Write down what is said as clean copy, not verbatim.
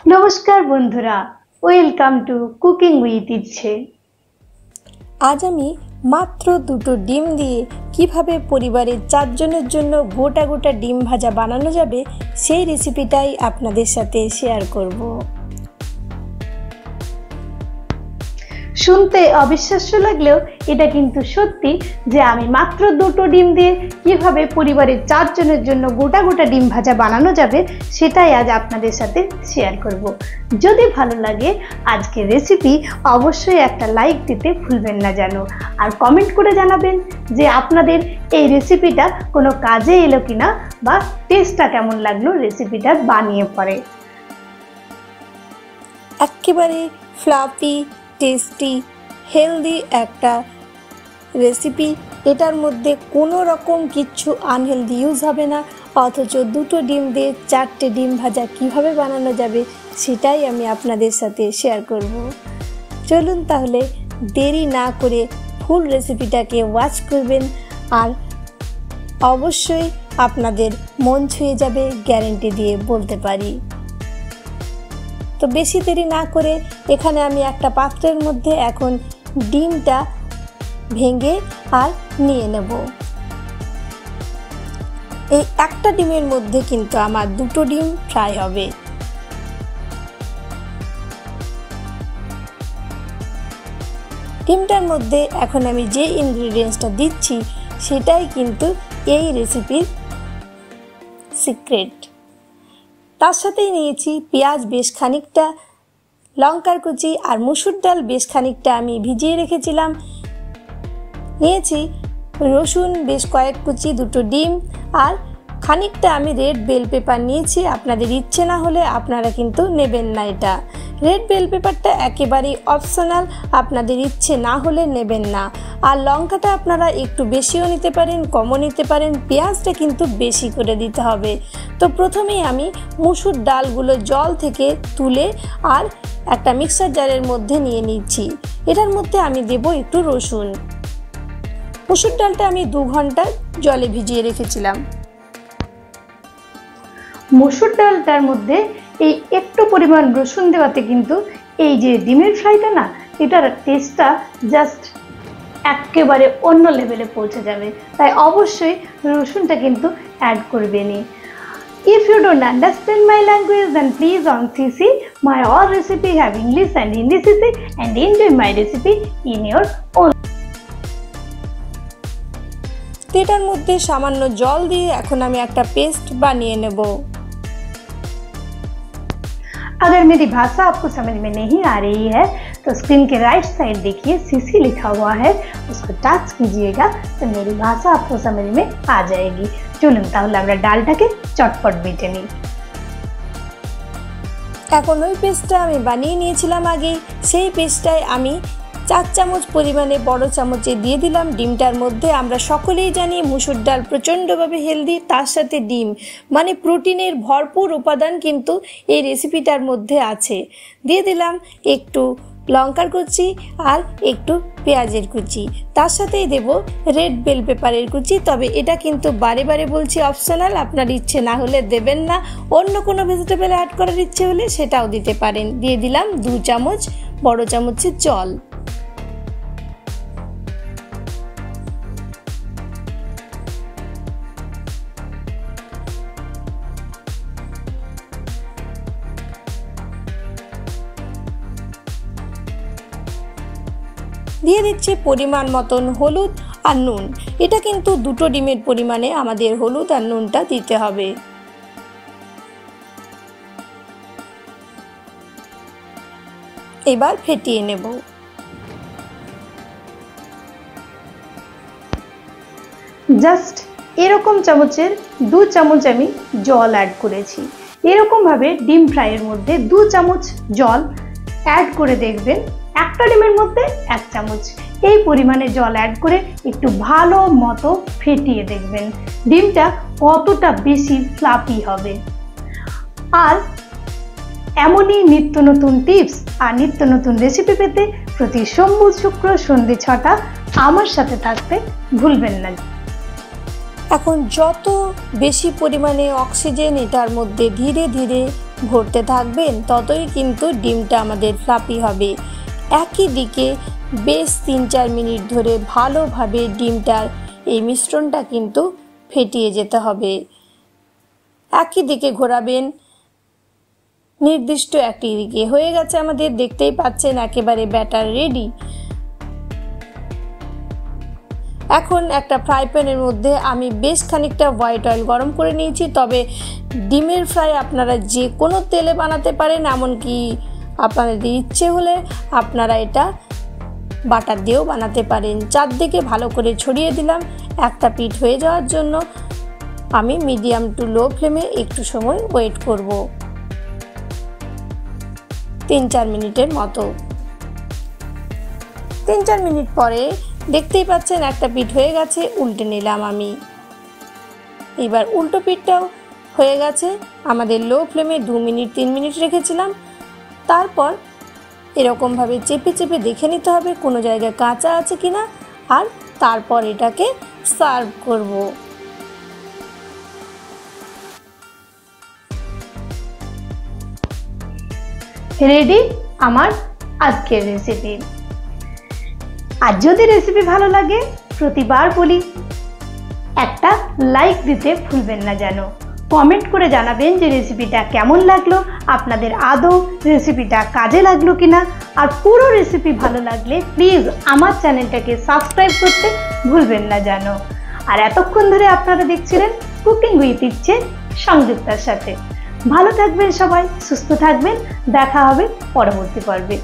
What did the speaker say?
নমস্কার বন্ধুরা, welcome to cooking with ইচ্ছে। আজ আমি মাত্র দুটো ডিম দিয়ে কিভাবে পরিবারের 4 জনের জন্য গোটা গোটা ডিম ভাজা বানানো যাবে সেই রেসিপিটাই আপনাদের সাথে শেয়ার করব। শুনতে অবিশ্বাস্য লাগলেও এটা কিন্তু সত্যি যে আমি মাত্র দুটো ডিম দিয়ে কিভাবে পরিবারের 4 জনের জন্য গোটা গোটা ডিম ভাজা বানানো যাবে সেটাই আজ আপনাদের সাথে শেয়ার করব। যদি ভালো লাগে আজকের রেসিপি অবশ্যই একটা লাইক দিতে ভুলবেন না যেন, আর কমেন্ট করে জানাবেন যে আপনাদের এই রেসিপিটা কোনো কাজে এলো কিনা বা টেস্টটা কেমন লাগলো রেসিপিটা বানিয়ে পরে। একেবারে ফ্লাফি টেস্টি হেলদি একটা রেসিপি, এটার মধ্যে কোনো রকম কিচ্ছু আনহেলদি ইউজ হবে না, অথচ দুটো ডিম দিয়ে 4টে ডিম ভাজা কিভাবে বানানো যাবে সেটাই আমি আপনাদের সাথে শেয়ার করব। চলুন তাহলে দেরি না করে ফুল রেসিপিটাকে ওয়াচ করবেন, আর অবশ্যই আপনাদের মন ছুঁয়ে যাবে, গ্যারেন্টি দিয়ে বলতে পারি। তো বেশি দেরি না করে এখানে আমি একটা পাত্রের মধ্যে এখন ডিমটা ভেঙে আর নিয়ে নেব। এই একটা ডিমের মধ্যে কিন্তু আমার দুটো ডিম ফ্রাই হবে। ডিমটার মধ্যে এখন আমি যে ইনগ্রিডিয়েন্টসটা দিচ্ছি সেটাই কিন্তু এই রেসিপির সিক্রেট। তার সাথেই নিয়েছি পেঁয়াজ বেশ খানিকটা, লঙ্কার কুচি আর মুসুর ডাল বেশ খানিকটা আমি ভিজিয়ে রেখেছিলাম, নিয়েছি রসুন বেশ কয়েক কুচি, দুটো ডিম আর খানিকটা আমি রেড বেল পেপার নিয়েছি। আপনাদের ইচ্ছে না হলে আপনারা কিন্তু নেবেন না, এটা রেড বেল পেপারটা একেবারেই অপশনাল, আপনাদের ইচ্ছে না হলে নেবেন না। আর লঙ্কাটা আপনারা একটু বেশিও নিতে পারেন, কমও নিতে পারেন, পেঁয়াজটা কিন্তু বেশি করে দিতে হবে। তো প্রথমেই আমি মুসুর ডালগুলো জল থেকে তুলে আর একটা মিক্সার জারের মধ্যে নিয়ে নিচ্ছি। এটার মধ্যে আমি দেব একটু রসুন। মুসুর ডালটা আমি 2 ঘন্টা জলে ভিজিয়ে রেখেছিলাম। মসুর ডালটার মধ্যে এই একটু পরিমাণ রসুন দেওয়াতে কিন্তু এই যে ডিমের ফ্রাইটা না, এটার টেস্টটা জাস্ট একেবারে অন্য লেভেলে পৌঁছে যাবে, তাই অবশ্যই রসুনটা কিন্তু add করবেনই। If you don't understand my language, then please on CC, my all recipe have English and Hindi CC, and enjoy my recipe in your own। এটার মধ্যে সামান্য জল দিয়ে এখন আমি একটা পেস্ট বানিয়ে নেব। अगर मेरी भाषा आपको समझ में नहीं आ रही है तो स्क्रीन के राइट साइड देखिए सीसी लिखा हुआ है, उसको टच कीजिएगा तो मेरी भाषा आपको समझ में आ जाएगी। चलুন তাহলে আমরা ডালটাকে চটপট বেটে নিই। এখন ওই পেস্টটা আমি বানিয়ে নিয়েছিলাম আগে, সেই পেস্টটাই আমি 4 চামচ পরিমাণে বড় চামচে দিয়ে দিলাম ডিমটার মধ্যে। আমরা সকলেই জানি মুসুর ডাল প্রচণ্ডভাবে হেলদি, তার সাথে ডিম মানে প্রোটিনের ভরপুর উপাদান কিন্তু এই রেসিপিটার মধ্যে আছে। দিয়ে দিলাম একটু লঙ্কার কুচি আর একটু পেঁয়াজের কুচি, তার সাথেই দেব রেড বেল পেপারের কুচি। তবে এটা কিন্তু বারে বারে বলছি অপশনাল, আপনার ইচ্ছে না হলে দেবেন না, অন্য কোনো ভেজিটেবল অ্যাড করার ইচ্ছে হলে সেটাও দিতে পারেন। দিয়ে দিলাম 2 চামচ বড় চামচের জল। দিয়ে দিচ্ছি পরিমাণ মতন হলুদ আর নুন। এটা কিন্তু দুটো ডিমের পরিমাণে আমাদের হলুদ আর নুনটা দিতে হবে। এবার ফেটিয়ে নেব। জাস্ট এরকম চামচের 2 চামচ আমি জল অ্যাড করেছি। এরকম ভাবে ডিম ফ্রাইয়ের মধ্যে 2 চামচ জল অ্যাড করে দেখবেন, একটা ডিমের মধ্যে 1 চামচ এই পরিমাণে জল অ্যাড করে একটু ভালো মতো ফেটিয়ে দেখবেন ডিমটা কতটা বেশি ফ্লাফি হবে। আর এমনই নিত্য নতুন টিপস আর নিত্য নতুন রেসিপি পেতে প্রতি সোম শুক্র সন্ধ্যে 6টা আমার সাথে থাকতে ভুলবেন না। এখন যত বেশি পরিমাণে অক্সিজেন এটার মধ্যে ধীরে ধীরে ভরতে থাকবেন ততই কিন্তু ডিমটা আমাদের ফ্লাফি হবে। একই দিকে বেশ 3-4 মিনিট ধরে ভালোভাবে ডিমটার এই মিশ্রণটা কিন্তু ফেটিয়ে যেতে হবে। একই দিকে ঘোরাবেন। নির্দিষ্ট একটি দিকে হয়ে গেছে আমাদের, দেখতেই পাচ্ছেন একেবারে ব্যাটার রেডি। এখন একটা ফ্রাই প্যানের মধ্যে আমি বেশ খানিকটা হোয়াইট অয়েল গরম করে নিয়েছি। তবে ডিমের ফ্রাই আপনারা যে কোনো তেলে বানাতে পারেন, এমনকি আপনাদের ইচ্ছে হলে আপনারা এটা বাটার দিয়েও বানাতে পারেন। চারদিকে ভালো করে ছড়িয়ে দিলাম। একটা পিঠ হয়ে যাওয়ার জন্য আমি মিডিয়াম টু লো ফ্লেমে একটু সময় ওয়েট করব, 3-4 মিনিটের মতো। 3-4 মিনিট পরে দেখতেই পাচ্ছেন একটা পিঠ হয়ে গেছে, উল্টে নিলাম আমি। এবার উল্টো পিঠটাও হয়ে গেছে। আমাদের লো ফ্লেমে 2-3 মিনিট রেখেছিলাম। তারপর এরকমভাবে চেপে চেপে দেখে নিতে হবে কোনো জায়গায় কাঁচা আছে কিনা, আর তারপর এটাকে সার্ভ করব। রেডি আমার আজকের রেসিপি। আর যদি রেসিপি ভালো লাগে, প্রতিবার বলি একটা লাইক দিতে ভুলবেন না যেন। কমেন্ট করে জানাবেন যে রেসিপিটা কেমন লাগলো, আপনাদের আদৌ রেসিপিটা কাজে লাগলো কিনা। আর পুরো রেসিপি ভালো লাগলে প্লিজ আমার চ্যানেলটাকে সাবস্ক্রাইব করতে ভুলবেন না যেন। আর এতক্ষণ ধরে আপনারা দেখছিলেন কুকিং উইথ ইচ্ছে সংযুক্তার সাথে। ভালো থাকবেন সবাই, সুস্থ থাকবেন। দেখা হবে পরবর্তী পর্বে।